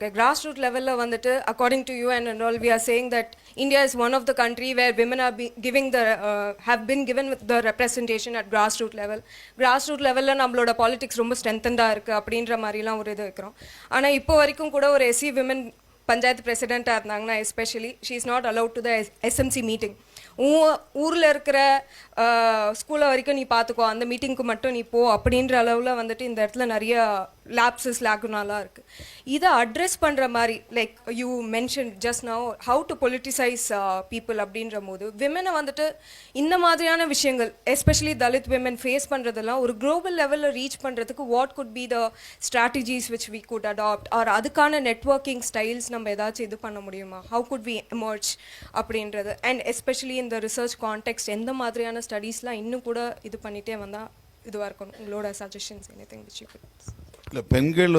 Grassroots level வந்துட்டு according to you and all we are saying that India is one of the country where women are giving the have been given with the representation at grassroots levelல நம்மளோட politics ரொம்ப strengthened-ஆ இருக்கு அப்படின்ற மாதிரிலாம் ஒரு இது வைக்கிறோம். ஆனா இப்போ வரைக்கும் கூட ஒரு SC women பஞ்சாயத்து பிரசிடெண்ட்டாக இருந்தாங்கன்னா especially she is not allowed to the SMC meeting. ஊரில் இருக்கிற ஸ்கூலில் வரைக்கும் நீ பார்த்துக்கோ, அந்த மீட்டிங்க்கு மட்டும் நீ போ அப்படின்ற அளவில் வந்துட்டு இந்த இடத்துல நிறைய லேப்ஸஸ் லேக்குனாலாம் இருக்குது. இதை அட்ரெஸ் பண்ணுற மாதிரி like you mention just now how to politicize people அப்படின்ற போது விமனை வந்துட்டு இந்த மாதிரியான விஷயங்கள் எஸ்பெஷலி தலித் விமன் ஃபேஸ் பண்ணுறதெல்லாம் ஒரு குளோபல் லெவலில் ரீச் பண்ணுறதுக்கு what could be the strategies which we could adopt or அதுக்கான நெட்வொர்க்கிங் ஸ்டைல்ஸ் நம்ம ஏதாச்சும் இது பண்ண முடியுமா? ஹவு குட் வி எமர்ஜ் அப்படின்றது அண்ட் எஸ்பெஷலி இந்த ரிசர்ச் கான்டெக்ட் எந்த மாதிரியான ஸ்டடீஸ்லாம் இன்னும் கூட இது பண்ணிகிட்டே வந்தால் இதுவாக இருக்கணும்? உங்களோட suggestions anything which you good. இல்லை, பெண்கள்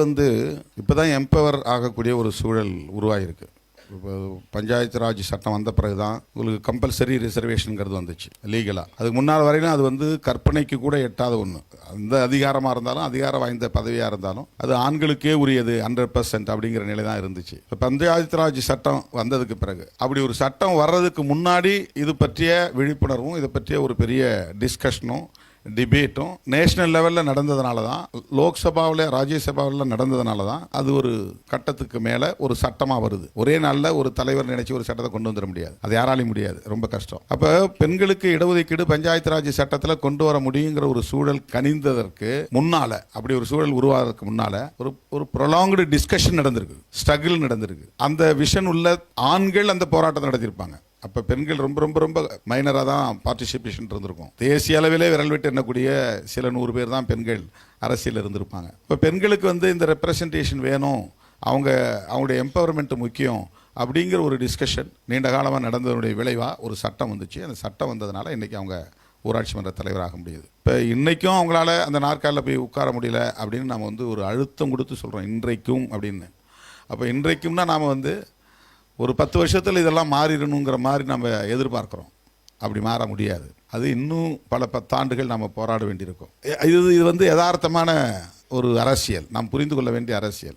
இப்போ தான் எம்பவர் ஆகக்கூடிய ஒரு சூழல் உருவாகிருக்கு. இப்போ பஞ்சாயத்து ராஜ் சட்டம் வந்த பிறகு தான் உங்களுக்கு கம்பல்சரி ரிசர்வேஷனுங்கிறது வந்துச்சு லீகலாக. அதுக்கு முன்னால் வரையிலும் அது கற்பனைக்கு கூட எட்டாத ஒன்று. அந்த அதிகாரமாக இருந்தாலும் அதிகாரம் வாய்ந்த பதவியாக இருந்தாலும் அது ஆண்களுக்கே உரியது 100% அப்படிங்கிற நிலை தான் இருந்துச்சு. இப்போ பஞ்சாயத்து ராஜ் சட்டம் வந்ததுக்கு பிறகு அப்படி ஒரு சட்டம் வர்றதுக்கு முன்னாடி இது பற்றிய விழிப்புணர்வும் இது பற்றிய ஒரு பெரிய டிஸ்கஷனும் டிபேட்டும் நேஷனல் லெவலில் நடந்ததுனால தான், லோக்சபாவில் ராஜ்யசபாவில் நடந்ததுனால தான் அது ஒரு கட்டத்துக்கு மேலே ஒரு சட்டமாக வருது. ஒரே நாளில் ஒரு தலைவர் நினைச்சு ஒரு சட்டத்தை கொண்டு வந்துட முடியாது, அது யாராலையும் முடியாது, ரொம்ப கஷ்டம். அப்போ பெண்களுக்கு இடஒதுக்கீடு பஞ்சாயத்து ராஜ் சட்டத்தில் கொண்டு வர முடியுங்கிற ஒரு சூழல் கனிந்ததற்கு முன்னால, அப்படி ஒரு சூழல் உருவாகிறதுக்கு முன்னால ஒரு ப்ரொலாங்டு டிஸ்கஷன் நடந்திருக்கு, ஸ்ட்ரகிள் நடந்திருக்கு. அந்த விஷன் உள்ள ஆண்கள் அந்த போராட்டத்தை நடத்தியிருப்பாங்க. அப்போ பெண்கள் ரொம்ப ரொம்ப ரொம்ப மைனராக தான் பார்ட்டிசிபேஷன் இருந்திருக்கும். தேசிய அளவிலே விரல் விட்டு எண்ணக்கூடிய சில 100 பேர் தான் பெண்கள் அரசியல் இருந்திருப்பாங்க. இப்போ பெண்களுக்கு இந்த ரெப்ரசன்டேஷன் வேணும், அவங்களுடைய எம்பவர்மெண்ட் முக்கியம் அப்படிங்கிற ஒரு டிஸ்கஷன் நீண்ட காலமாக நடந்ததனுடைய விளைவாக ஒரு சட்டம் வந்துச்சு. அந்த சட்டம் வந்ததுனால இன்றைக்கி அவங்க ஊராட்சி மன்ற தலைவராக முடியுது. இப்போ இன்றைக்கும் அவங்களால அந்த நாற்காலில் போய் உட்கார முடியல அப்படின்னு நம்ம ஒரு அழுத்தம் கொடுத்து சொல்கிறோம், இன்றைக்கும் அப்படின்னு. அப்போ இன்றைக்கும்னா நாம் ஒரு 10 வருஷத்தில் இதெல்லாம் மாறிடணுங்கிற மாதிரி நம்ம எதிர்பார்க்குறோம். அப்படி மாற முடியாது. அது இன்னும் பல 10 ஆண்டுகள் நம்ம போராட வேண்டியிருக்கும். இது யதார்த்தமான ஒரு அரசியல், நாம் புரிந்து கொள்ள வேண்டிய அரசியல்.